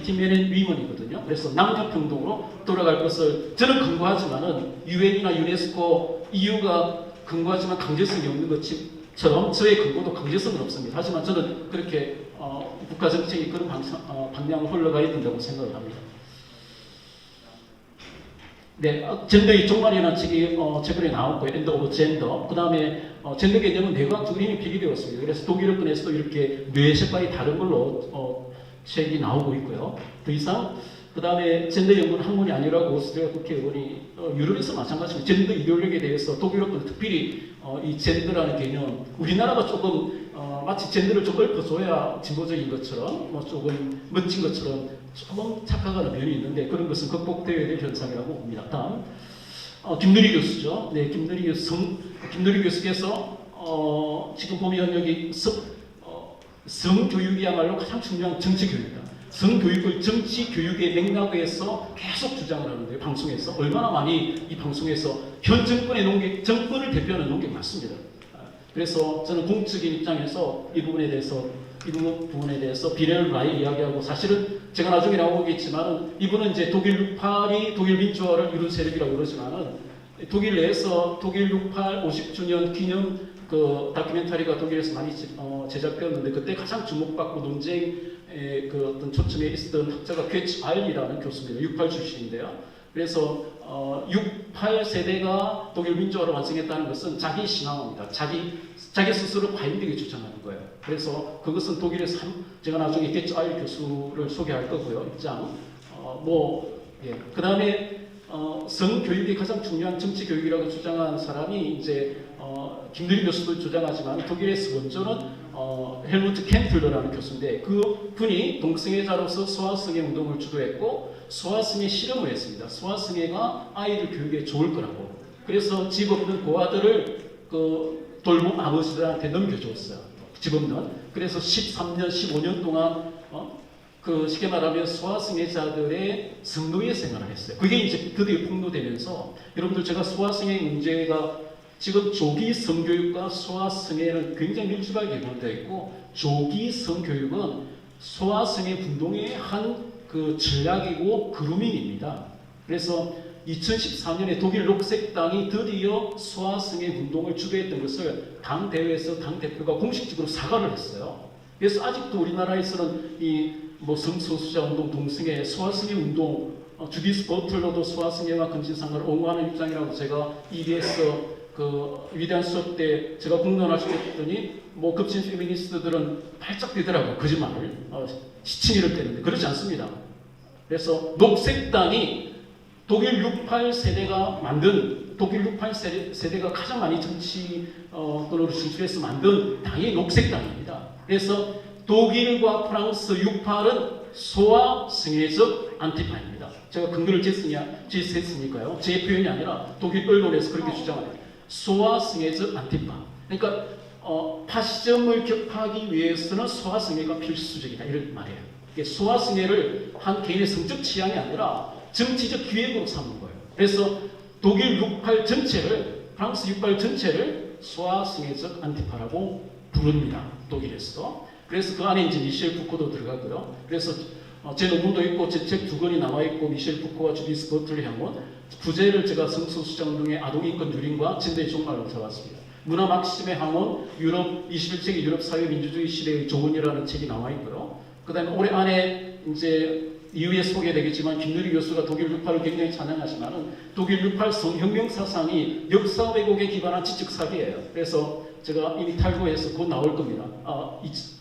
이퀄리티 맨 앤 위먼이거든요. 그래서 남녀평등으로 돌아갈 것을 저는 근거하지만은 유엔이나 유네스코, EU가 근거하지만 강제성이 없는 것처럼 저의 근거도 강제성은 없습니다. 하지만 저는 그렇게 국가 정책이 그런 방향으로 흘러가야 된다고 생각을 합니다. 네, 젠더의 종말이라는 책이 최근에 나왔고요. 엔더 오브 젠더. 그 다음에 젠더 개념은 뇌과학적으로 이미 비교되었습니다. 그래서 독일어권에서도 이렇게 뇌 색깔이 다른 걸로 책이 나오고 있고요. 더 이상 그 다음에 젠더 연구는 학문이 아니라고 오스트리아 국회의원이 유럽에서 마찬가지입니다. 젠더 이데올로기에 대해서 독일어권 특별히 이 젠더라는 개념, 우리나라가 조금 마치 젠더를 좀 읊어줘야 진보적인 것처럼 조금 멋진 것처럼 조금 착각하는 면이 있는데 그런 것은 극복되어야 될 현상이라고 봅니다. 다음 김누리 교수죠. 네, 김누리 교수께서 지금 보면 여기 성교육이야말로 가장 중요한 정치교육이다. 성교육을 정치교육의 맥락에서 계속 주장을 하는데요. 방송에서 얼마나 많이 이 방송에서 현 정권의 정권을 대표하는 논객이 많습니다. 그래서 저는 공적인 입장에서 이 부분에 대해서 비례를 많이 이야기하고 사실은 제가 나중에 나오겠지만은 이분은 이제 독일 6.8이 독일 민주화를 이룬 세력이라고 그러지만은 독일 내에서 독일 6.8 50주년 기념 그 다큐멘터리가 독일에서 많이 제작되었는데 그때 가장 주목받고 논쟁의 그 어떤 초점에 있었던 학자가 괴츠 알리라는 교수입니다. 6.8 출신인데요. 그래서 6.8 세대가 독일 민주화를 완성했다는 것은 자기 신앙입니다. 자기 스스로 과잉되게 주장하는 거예요. 그래서 그것은 독일에서 제가 나중에 괴츠 알리 교수를 소개할 거고요. 입장. 그 다음에 성교육이 가장 중요한 정치 교육이라고 주장한 사람이 이제 김누리 교수도 주장하지만 독일에서 원조는 헬무트 켄틀러라는 교수인데 그 분이 동성애자로서 소아성애 운동을 주도했고 소아성애 실험을 했습니다. 소아성애가 아이들 교육에 좋을 거라고. 그래서 집 없는 고아들을 그 돌봄 아버지들한테 넘겨줬어요. 집 없는. 그래서 13년, 15년 동안 그 쉽게 말하면 소아성애자들의 성노예 생활을 했어요. 그게 이제 드디어 폭로되면서 여러분들 제가 소아성애 문제가 지금 조기 성교육과 소아성애는 굉장히 밀접하게 연관되어 있고 조기 성교육은 소아성애 운동의 한 그 전략이고 그루밍입니다. 그래서 2014년에 독일 녹색당이 드디어 소아성애 운동을 주도했던 것을 당 대회에서 당 대표가 공식적으로 사과를 했어요. 그래서 아직도 우리나라에서는 이 성소수자 운동, 동성애, 소아성애 운동, 주디스 버틀러도 소아성애와 금지상을 옹호하는 입장이라고 제가 EBS 그 위대한 수업 때 제가 공론할 수 있더니 급진 페미니스트들은 발작 뛰더라고요. 거짓말을 시치미를 떼는데 그렇지 않습니다. 그래서 녹색당이 독일 6.8 세대가 만든 독일 6.8 세대가 가장 많이 정치권으로 진출해서 만든 당이 녹색당입니다. 그래서 독일과 프랑스 6.8은 소아성애적 안티파입니다. 제가 근거를 제시했으니까요. 제 표현이 아니라 독일 언론에서 그렇게 주장합니다. 소아성애적 안티파. 그러니까 파시즘을 격파하기 위해서는 소아성애가 필수적이다 이런 말이에요. 소아성애를 한 개인의 성적 취향이 아니라 정치적 기획으로 삼는 거예요. 그래서 독일 6.8 전체를 프랑스 6.8 전체를 소아성애적 안티파라고 부릅니다. 독일에서. 그래서 그 안에 이제 미셸 푸코도 들어가고요. 그래서 제 논문도 있고 제 책 2권이 나와 있고 미셸 푸코와 주디스 버틀러 향원 부제를 제가 성소수자 운동의 아동인권 유린과 젠더의 종말로 잡았습니다. 문화 막심의 항원 유럽 21세기 유럽 사회 민주주의 시대의 조언이라는 책이 나와 있고요. 그다음에 올해 안에 이제 이후에 소개되겠지만 김누리 교수가 독일 6.8을 굉장히 찬양하지만은 독일 6.8 성혁명 사상이 역사 왜곡에 기반한 지적 사기예요. 그래서 제가 이미 탈고해서 곧 나올 겁니다.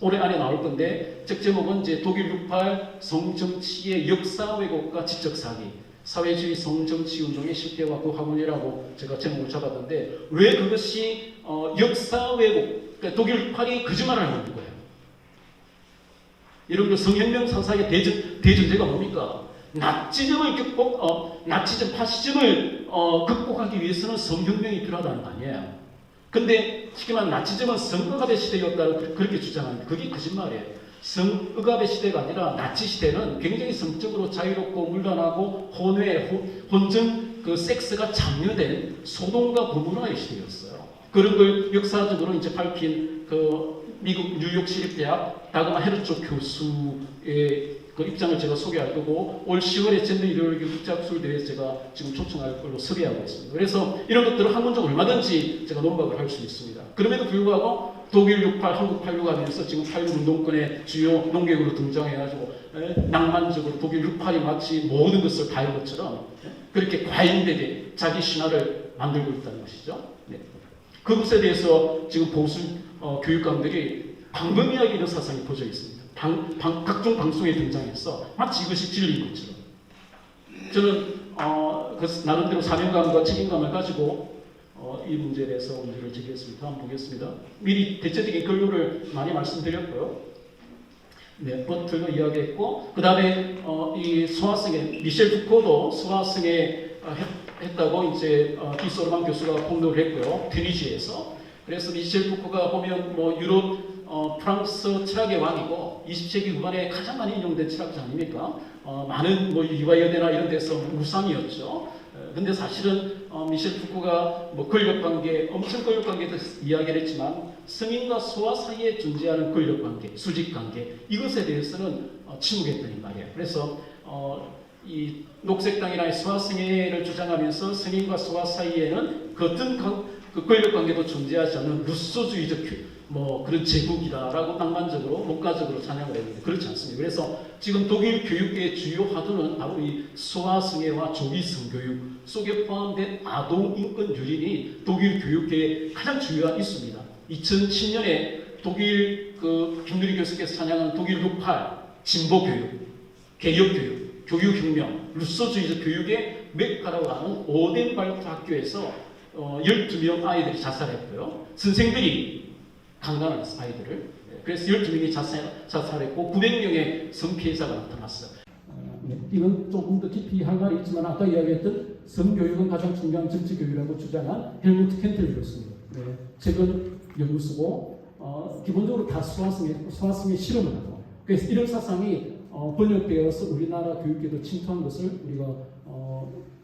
올해 안에 나올 건데 책 제목은 이제 독일 6.8 성정치의 역사 왜곡과 지적 사기, 사회주의 성정치 운동의 실패와 그 학문이라고 제가 제목을 잡았는데 왜 그것이 역사 왜곡, 그러니까 독일 6.8이 거짓말을 하는 거예요. 여러분들 성혁명 사상의 대전제가 뭡니까? 나치즘을 나치즘, 파시즘을 극복하기 위해서는 성혁명이 필요하다는 거 아니에요. 근데 쉽게 말하면 나치즘은 성의갑의 시대였다고 그렇게 주장하는데 그게 거짓말이에요. 성의갑의 시대가 아니라 나치 시대는 굉장히 성적으로 자유롭고 문란하고 혼전, 그 섹스가 장려된 소동과 고문화의 시대였어요. 그런 걸 역사적으로 이제 밝힌 그 미국 뉴욕 시립대학 다그마 헤르츠 교수의 그 입장을 제가 소개할 거고 올 10월에 젠더 이데올로기 국제학술 대회에 제가 지금 초청할 걸로 섭외하고 있습니다. 그래서 이런 것들을 학문적으로 얼마든지 제가 논박을 할 수 있습니다. 그럼에도 불구하고 독일 68, 한국 86 하면서 지금 86 운동권의 주요 논객으로 등장해가지고 낭만적으로 독일 68이 마치 모든 것을 다 이룬 것처럼 그렇게 과잉되게 자기 신화를 만들고 있다는 것이죠. 네. 그것에 대해서 지금 보수 교육감들이 광범위하게 이런 사상이 퍼져 있습니다. 각종 방송에 등장해서 마치 이것이 진리인 것처럼. 저는 나름대로 사명감과 책임감을 가지고 이 문제에 대해서 문제를 제기했습니다. 한번 보겠습니다. 미리 대체적인 근로를 많이 말씀드렸고요. 네, 버틀도 이야기했고, 그 다음에 이 소화성에 미셸 푸코도 소화성에 했다고 이제 디소르만 교수가 폭로를 했고요. 튀니지에서. 그래서 미셸 푸코가 보면 뭐 유럽 프랑스 철학의 왕이고 20세기 후반에 가장 많이 인용된 철학자 아닙니까? 많은 뭐 유아여대나 이런 데서 우상이었죠. 근데 사실은 미셸 푸코가 뭐 권력관계, 엄청 권력관계에 대해서 이야기를 했지만 성인과 소아 사이에 존재하는 권력관계, 수직관계 이것에 대해서는 침묵했다는 말이에요. 그래서 이 녹색당이나 소아성애를 주장하면서 성인과 소아 사이에는 그 어떤 그 권력관계도 존재하지 않는 루소주의적 뭐 그런 제국이다라고 낭만적으로 목가적으로 찬양을 했는데 그렇지 않습니다. 그래서 지금 독일 교육계의 주요 화두는 바로 이 소아성애와 조기 성교육 속에 포함된 아동 인권 유린이 독일 교육계의 가장 주요한 이슈입니다. 2010년에 독일 그 김누리 교수께서 찬양한 독일 68 진보 교육, 개혁 교육, 교육혁명, 루소주의적 교육의 메카라고 하는 오덴발트 학교에서 12명 아이들이 자살했고요. 선생들이 강간을 했어, 아이들을. 그래서 12명이 자살했고 900명의 성피해자가 나타났어요. 이건 조금 더 깊이 할 말이 있지만 아까 이야기했던 성교육은 가장 중요한 정치교육이라고 주장한 헬무트 켄틀 교수입니다. 네, 최근 연구소고 기본적으로 다 소아성의 실험을 하고 그래서 이런 사상이 번역되어서 우리나라 교육계도 침투한 것을 우리가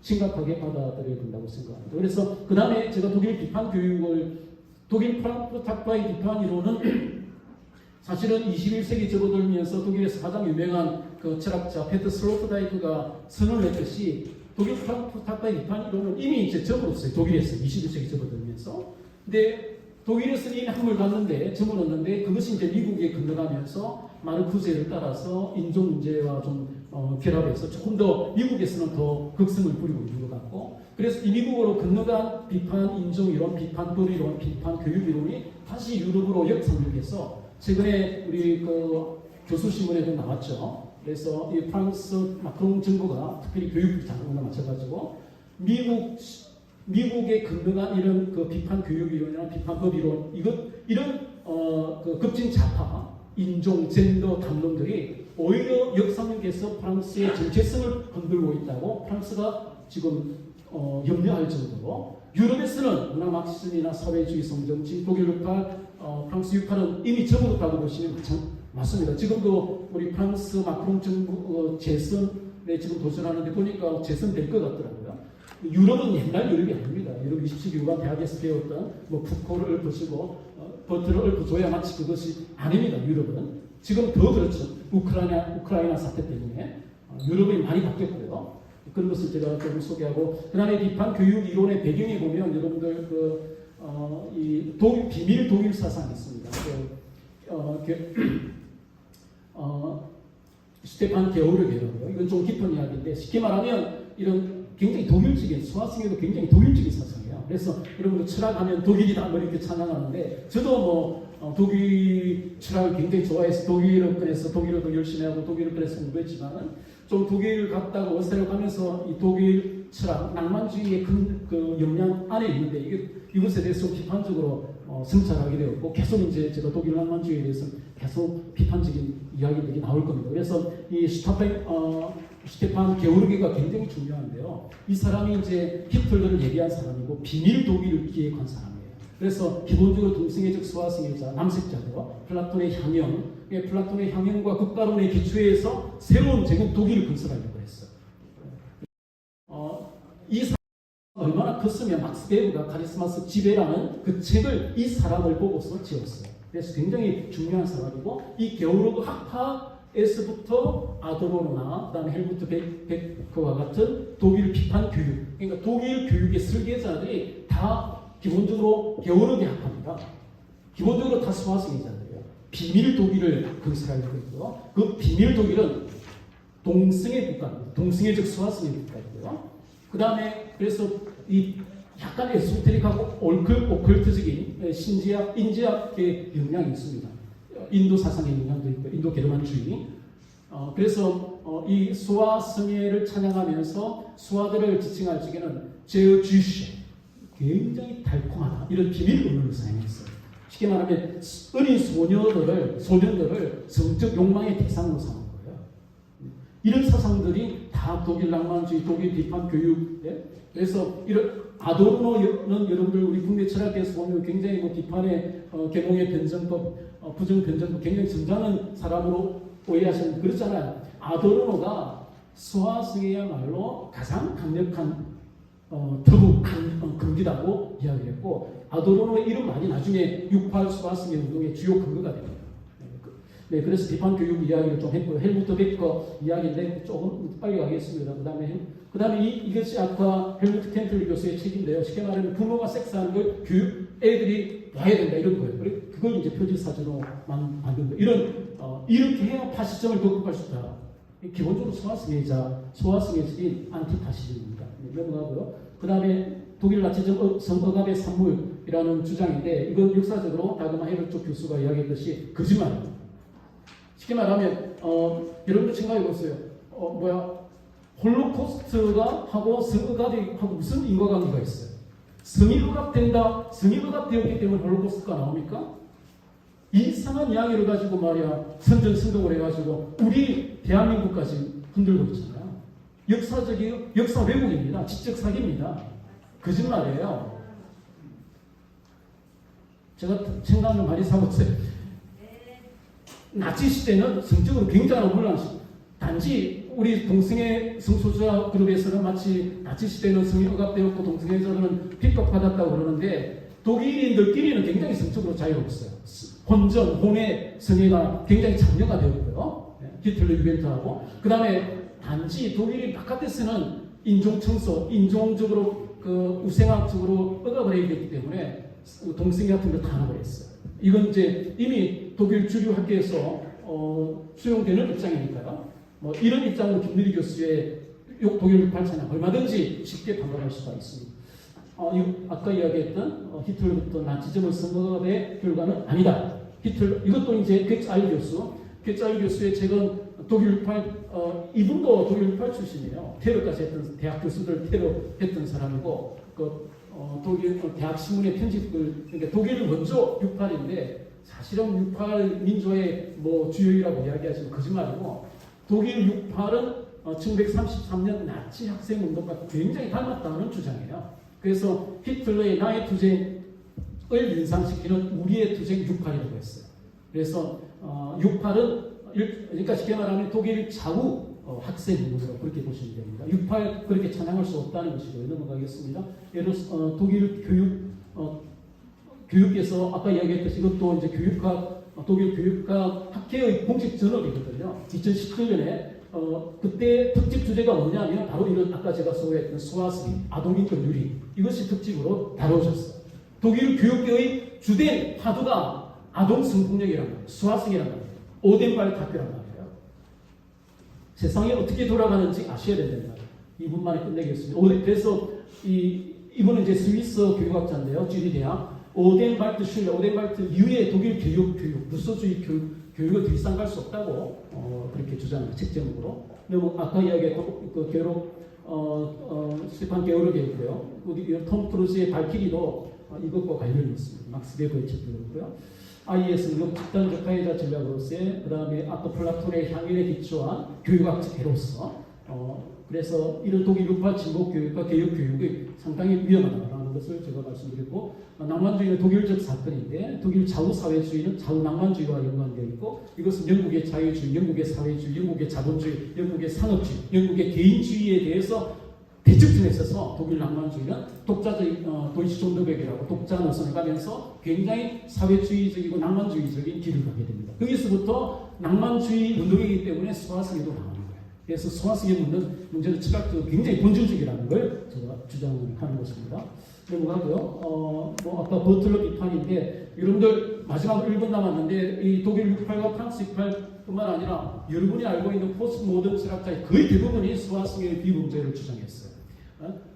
심각하게 받아들여야 된다고 생각합니다. 그래서 그 다음에 제가 독일 비판 교육을 독일 프랑크푸르트 학파의 비판 이론은 사실은 21세기 접어들면서 독일에서 가장 유명한 그 철학자 페터 슬로트다이크가 선언을 했듯이 독일 프랑크푸르트 학파의 비판 이론은 이미 이제 접어들었어요. 독일에서 21세기 접어들면서. 근데 독일에서는 이미 한물 갔는데 접어넣었는데 그것이 이제 미국에 건너가면서 마르쿠세를 따라서 인종 문제와 좀 결합해서 조금 더 미국에서는 더 극성을 부리고 있는 것 같고 그래서 이 미국으로 건너간 비판 인종 이론, 비판 법 이론, 비판 교육 이론이 다시 유럽으로 역상륙해서 최근에 우리 그 교수 신문에도 나왔죠. 그래서 이 프랑스 마크롱 정부가 특별히 교육부 장관과 마찬가지고 미국에 건너간 이런 그 비판 교육 이론이나 비판 법 이론 이런 그 급진 좌파 인종, 젠더 담론들이 오히려 역상륙해서 프랑스의 정체성을 흔들고 있다고 프랑스가 지금 염려할 정도로 유럽에서는 문화 마크시즘이나 사회주의 성정치, 독일 68, 프랑스 68은 이미 접어들었다고 보시면 맞습니다. 지금도 우리 프랑스 마크롱 정부 재선에 지금 도전하는데 보니까 재선될 것 같더라고요. 유럽은 옛날 유럽이 아닙니다. 유럽 20세기 후반 대학에서 배웠던 뭐 푸코를 읊으시고 버트를 읊어줘야 마치 그것이 아닙니다. 유럽은 지금 더 그렇죠. 우크라이나 사태 때문에 유럽이 많이 바뀌었고요. 그런 것을 제가 조금 소개하고 그다음에 비판 교육 이론의 배경에 보면 여러분들 이 비밀 독일 사상이 있습니다. 스테판 게오르게라고요. 이건 좀 깊은 이야기인데 쉽게 말하면 이런 굉장히 독일적인 수화성에도 굉장히 독일적인 사상이에요. 그래서 여러분들 철학하면 독일이다 뭐 이렇게 찬양하는데 저도 뭐 독일 철학을 굉장히 좋아해서 독일어권에서 독일어도 열심히 하고 독일어권에서 공부했지만은 좀 독일 갔다가 워세를 가면서 이 독일 철학 낭만주의의 큰 그 역량 안에 있는데 이것에 대해서 좀 비판적으로 성찰하게 되었고 계속 이제 제가 독일 낭만주의에 대해서 계속 비판적인 이야기들이 나올 겁니다. 그래서 이 스테판 게오르게가 굉장히 중요한데요. 이 사람이 이제 히틀러를 얘기한 사람이고 비밀 독일을 기획한 사람이에요. 그래서 기본적으로 동성애적 소아성애자, 남색자들과 플라톤의 향형, 플라톤의 향형과 국가론의 기초에서 새로운 제국 독일을 건설하려고 했어요. 이 사람이 얼마나 컸으면 막스 베버가 카리스마스 지배라는 그 책을 이 사람을 보고서 지었어요. 그래서 굉장히 중요한 사람이고 이 게오르게 학파 에서부터 아도로노나 그다음에 헬무트 베크와 같은 독일 비판 교육, 그러니까 독일 교육의 설계자들이 다 기본적으로 게오르게 학파입니다. 기본적으로 다 수화성애자들이에요. 비밀 독일을 건설하고 있고요. 그 비밀 독일은 동성애 국가입니다. 동성애적 수화성애 국가이고요. 그 다음에 그래서 이 약간 에소테릭하고 오컬트적인 신지학, 인지학의 영향이 있습니다. 인도 사상의 영향도 있고, 인도 게르만주의. 그래서 이 수화성애를 찬양하면서 수화들을 지칭할 적에는 제어주시, 굉장히 달콤하다, 이런 비밀 언어를 사용했어요. 쉽게 말하면 어린 소년들을 성적 욕망의 대상으로 삼은 거예요. 이런 사상들이 다 독일 낭만주의, 독일 비판 교육, 그래서 이런 아도르노는 여러분들 우리 국내 철학에서 보면 굉장히 뭐 비판의 계몽의 변정법, 부정 변정법 굉장히 점잖은 사람으로 오해하시는 그렇잖아요. 아도르노가 수화성애야말로 가장 강력한 더욱 근기라고 이야기했고, 아도르노의 이름만이 나중에 68 수화성애 운동의 주요 근거가 됩니다. 네, 그래서 비판 교육 이야기를 좀 했고요. 헬무트 베커 이야기인데 조금 빨리 가겠습니다. 그 다음에 이것이 아까 헬무트 켄틀 교수의 책인데요. 쉽게 말하면 부모가 섹스하는 걸 애들이 봐야 된다, 이런 거예요. 그걸 이제 표지사진으로 만든 거예요. 이렇게 해야 파시즘을 극복할 수 있다. 기본적으로 소화성애적인 안티파시즘입니다. 네, 넘어가고요. 그 다음에 독일 나치즘 성억압의 산물이라는 주장인데, 이건 역사적으로 다그마 헤르츠 교수가 이야기했듯이 거짓말입니다. 쉽게 말하면 여러분들 생각해 보세요. 홀로코스트가 하고 성억압이 하고 무슨 인과관계가 있어요? 성이 억압된다, 성이 억압되었기 때문에 홀로코스트가 나옵니까? 이상한 이야기를 가지고 말이야 선전선동을 해가지고 우리 대한민국까지 흔들고 있잖아요. 역사 왜곡입니다. 지적 사기입니다. 거짓말이에요. 제가 생각을 많이 사봤어요. 나치 시대는 성적으로 굉장한 혼란이었습니다. 단지 우리 동성애 성소수자 그룹에서는 마치 나치 시대는 성이 억압되었고 동성애자들은 핍박받았다고 그러는데, 독일인들끼리는 굉장히 성적으로 자유로웠어요. 혼외 성애가 굉장히 장려가 되었고요. 히틀러 유벤트하고. 그 다음에 단지 독일인 바깥에서는 인종청소, 인종적으로 우생학적으로 억압을 해야 되기 때문에 동성애 같은 걸 탄압을했어요. 이건 이제 이미 독일 주류 학계에서 수용되는 입장이니까요. 이런 입장으로 김누리 교수의 독일 68 찬양 얼마든지 쉽게 반박할 수가 있습니다. 아까 이야기했던 히틀러부터 나치즘을 선거의 결과는 아니다. 이것도 이제 괴짜일 교수의 책은 독일 68, 이분도 독일 68 출신이에요. 테러까지 했던, 대학 교수들 테러했던 사람이고, 독일 대학 신문의 편집을, 그러니까 독일은 먼저 68인데, 사실은 68 민족의 주요이라고 이야기하시면 거짓말이고, 독일 68은 1933년 나치 학생 운동과 굉장히 닮았다는 주장이에요. 그래서 히틀러의 나의 투쟁을 연상시키는 우리의 투쟁 68이라고 했어요. 그래서 68은 그러니까 쉽게 말하면 독일 좌우 학생 운동이라고 그렇게 보시면 됩니다. 68 그렇게 찬양할 수 없다는 것이고요. 넘어가겠습니다. 예를 들어 독일 교육계에서 아까 이야기했듯이 이것도 이제 독일 교육학 학회의 공식 저널이거든요. 2017년에 그때 특집 주제가 뭐냐면 바로 이런 아까 제가 소개했던 수화성애, 아동인권 유리, 이것이 특집으로 다뤄졌어요. 독일 교육계의 주된 화두가 아동 성폭력이란 말이에요. 수화성애란 말이에요. 오덴발트 학교란 말이에요. 세상이 어떻게 돌아가는지 아셔야 된다는 말이에요. 2분 만에 끝내겠습니다. 그래서 이분은 이제 스위스 교육학자인데요. 쥐리 대학. 오덴발트 이후에 독일 교육, 루소주의 교육을 더 이상 갈 수 없다고 그렇게 주장합니다. 책 제목으로. 아까 이야기했던 스테판 게오르게 있고요. 톰 크루즈의 발키리도 이것과 관련이 있습니다. 막스 베버의 책도 그렇고요. IS는 집단적 가해자 전략으로서의, 그 다음에 아까 플라톤의 향연에 기초한 교육학적 해로서, 그래서 이런 독일 68 진보 교육과 개혁 교육이 상당히 위험하다는 것을 제가 말씀드렸고, 낭만주의는 독일적 사건인데, 독일 좌우 사회주의는 좌우 낭만주의와 연관되어 있고, 이것은 영국의 자유주의, 영국의 사회주의, 영국의 자본주의, 영국의 산업주의, 영국의 개인주의에 대해서 대척점에 있어서 독일 낭만주의는 독자적인 도이치 존더백이라고 독자 노선을 가면서 굉장히 사회주의적이고 낭만주의적인 길을 가게 됩니다. 거기서부터 낭만주의 운동이기 때문에 수화성에도 나오는 거예요. 그래서 수화성에 묻는 문제는 철학적으로 굉장히 본질적이라는 걸 제가 주장하는 것입니다. 넘어가고요. 뭐 아까 버틀러 비판인데 여러분들 마지막 1분 남았는데 이 독일 68과 프랑스 68뿐만 아니라 여러분이 알고 있는 포스트 모던 철학자의 거의 대부분이 수화성의 비범죄를 주장했어요.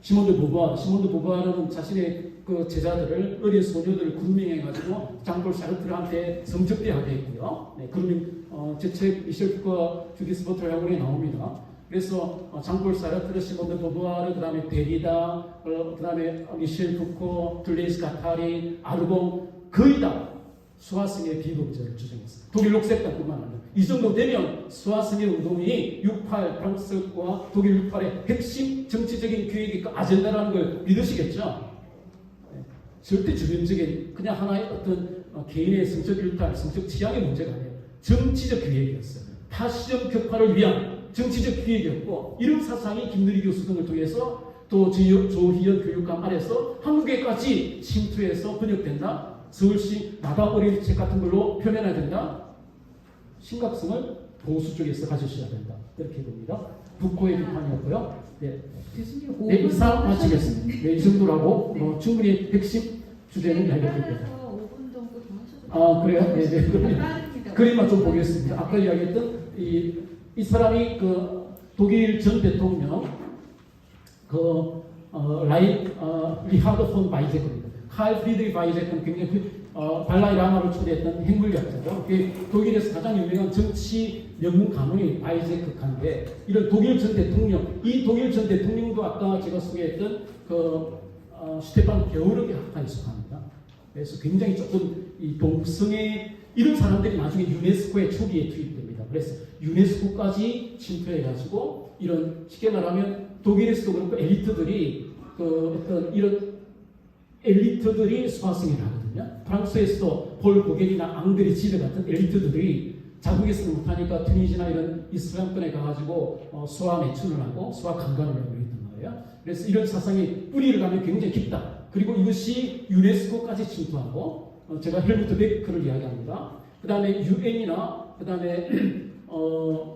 시몬 드 보부아르는 자신의 그 제자들을 어린 소녀들을 그루밍해가지고 장폴 사르트르한테 성적대하게 했고요. 네, 그루밍 제 책 미셸 푸코와 주디스 버틀러 학원에 나옵니다. 그래서 장폴 사르트르, 시몬 드 보부아르, 그다음에 데리다, 그다음에 미셸 푸코, 둘레이스 가타리, 아르봉 거의 다 수화성의 비범죄를 주장했어요. 독일 녹색당뿐만 아니라 이 정도 되면 수화성의 운동이 68 프랑스와 독일 68의 핵심 정치적인 계획이 아젠다라는 걸 믿으시겠죠? 네. 절대 주변적인 그냥 하나의 어떤 개인의 성적 일탈, 성적 취향의 문제가 아니에요. 정치적 계획이었어요. 파시즘 격파를 위한 정치적 기획이었고 이런 사상이 김누리 교수 등을 통해서 또 조희연 교육감 아래서 한국에까지 침투해서 번역된다. 서울시 마다 어린이책 같은 걸로 표현해야 된다. 심각성을 보수 쪽에서 가지셔야 된다. 이렇게 봅니다. 북코의 비판이었고요. 네. 네, 이상 마치겠습니다. 네, 이 정도라고 충분히 핵심 주제는 이야기했습니다. 5분 정도 더 하셔도 그래요? 네, 네. 그림만 좀 보겠습니다. 아까 이야기했던 이 사람이 그 독일 전 대통령 리하드 폰 바이제크입니다. 칼 프리드리 바이제크는 굉장히 발라이 라마를 초대했던 핵물리학자죠. 독일에서 가장 유명한 정치 명문 가문이 바이제크 칸인데 이런 독일 전 대통령, 이 독일 전 대통령도 아까 제가 소개했던 슈테판 게오르기 학파에 속합니다. 그래서 굉장히 조금 이 동성애 이런 사람들이 나중에 유네스코의 초기에 투입됩니다. 그래서 유네스코까지 침투해가지고 이런 쉽게 말하면 독일에서도 그렇고 엘리트들이 수화성을 하거든요. 프랑스에서도 폴 보겔이나 앙드레 지드 같은 엘리트들이 자국에서는 못하니까 튀니지나 이런 이슬람권에 가가지고 수화 매춘을 하고 수화 강간을 하고 있단 말이에요. 그래서 이런 사상이 뿌리를 가면 굉장히 깊다. 그리고 이것이 유네스코까지 침투하고 제가 헬무트 베크를 이야기합니다. 그 다음에 유엔이나 그 다음에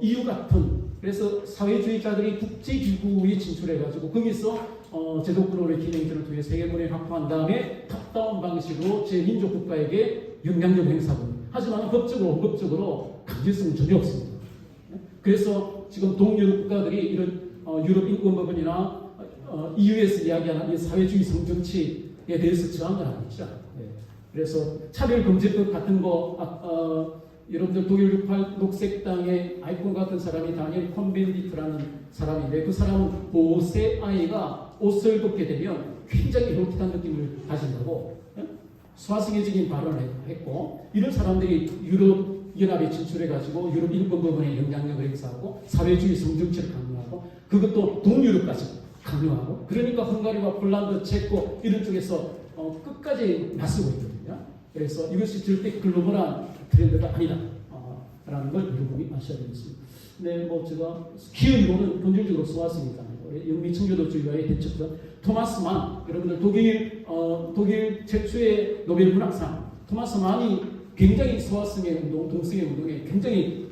EU 같은 그래서 사회주의자들이 국제기구에 진출해가지고 거기서 제도권의 기능들을 통해 세계문화를 확보한 다음에 탑다운 방식으로 제민족 국가에게 영향력 행사하고 하지만 법적으로 강제성은 전혀 없습니다. 그래서 지금 동유럽 국가들이 이런 유럽 인권법원이나 EU에서 이야기하는 이 사회주의 성정치에 대해서 저항을 하고 있죠. 그래서 차별금지법 같은 거 여러분들 독일 68 녹색당의 아이콘 같은 사람이 다니엘 콘벤디트라는 사람인데 그 사람은 보세 아이가 옷을 벗게 되면 굉장히 이로틱한 느낌을 가진다고 수화성애적인 발언을 했고 이런 사람들이 유럽 연합에 진출해가지고 유럽 인권법원에 영향력을 행사하고 사회주의 성정치를 강요하고 그것도 동유럽까지 강요하고 그러니까 헝가리와 폴란드, 체코 이런 쪽에서 끝까지 맞서고 있거든요. 그래서 이것이 절대 글로벌한 트렌드가 아니다. 라는 걸 여러분이 아셔야 되겠습니다. 네, 뭐 제가 기업 이론은 본질적으로 수화성이다. 영미 청교도주의와의 대척점 토마스 만, 여러분들 독일 최초의 노벨 문학상 토마스 만이 굉장히 수화성의 운동, 동성애 운동에 굉장히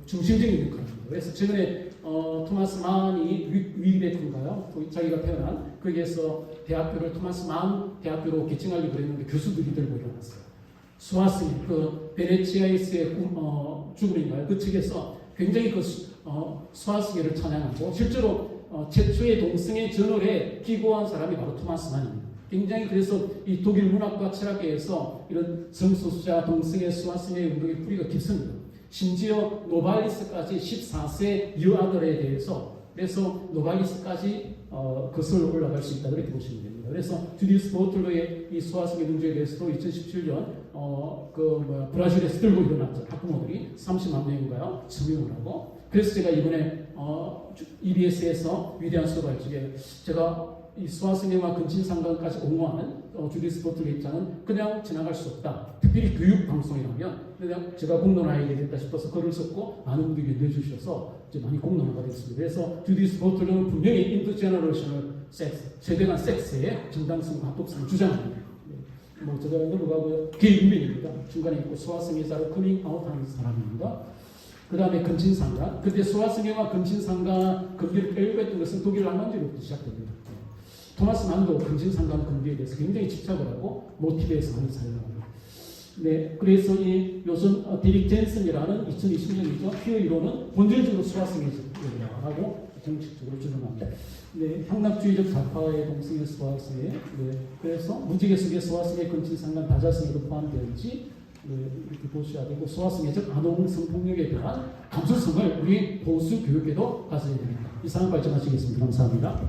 중심적인 역할을 합니다. 그래서 최근에 토마스 만이 위베크인가요? 자기가 태어난 거기에서 대학교를 토마스 만 대학교로 개칭하려고 그랬는데 교수들이 들고 일어났어요. 수화성, 베네치아에서의 죽음인가요? 그 측에서 굉장히 수화성애를 찬양하고 실제로 최초의 동성애 저널에 기고한 사람이 바로 토마스 만입니다. 굉장히 그래서 이 독일 문학과 철학계에서 이런 성소수자, 동성애, 수화성애 운동의 뿌리가 깊습니다. 심지어 노발리스까지 14세 여아들에 대해서 그래서 노발리스까지 거슬러 올라갈 수 있다 그렇게 보시면 됩니다. 그래서 주디스 버틀러의 이 수화성애 문제에 대해서도 2017년 브라질에서 들고 일어났죠. 학부모들이 30만 명인가요? 서명을 하고 그래서 제가 이번에 EBS에서 위대한 수업할 적에 제가 이 수화성애와 근친상간까지 옹호하는 주디스 보틀의 입장은 그냥 지나갈 수 없다. 특별히 교육 방송이라면 그냥 제가 공론화하게 됐다 싶어서 글을 썼고 많은 분들이 내주셔서 이제 많이 공론화가 됐습니다. 그래서 주디스 보틀은 분명히 인터제너레이셔널 섹스, 세대간 섹스의 정당성과 합법성을 주장합니다. 뭐 제가 넘어가고요. 개 유명입니다. 중간에 있고 수화성애자로 커밍 아웃하는 사람입니다. 그 다음에 근친상간. 근데 수화성애와 근친상간 금기를 빼고 했던 것은 독일 낭만주의로부터 시작됩니다. 토마스 만도 근친상간 금기에 대해서 굉장히 집착을 하고 모티브에서 많이 사용합니다. 네, 그래서 이 요즘 데릭 젠슨이라는 2020년이죠. 피어 이론은 본질적으로 수화성애라고 정식적으로 주장합니다. 네, 향락주의적 좌파의 동성애 수화성애. 네, 그래서 무지개 속에 수화성애, 근친상간, 다자성애도 포함되는지 네, 이렇게 보셔야 되고 수화성애적 아동 성폭력에 대한 감수성을 우리 보수 교육에도 가져야 됩니다. 이상을 발전하시겠습니다. 감사합니다.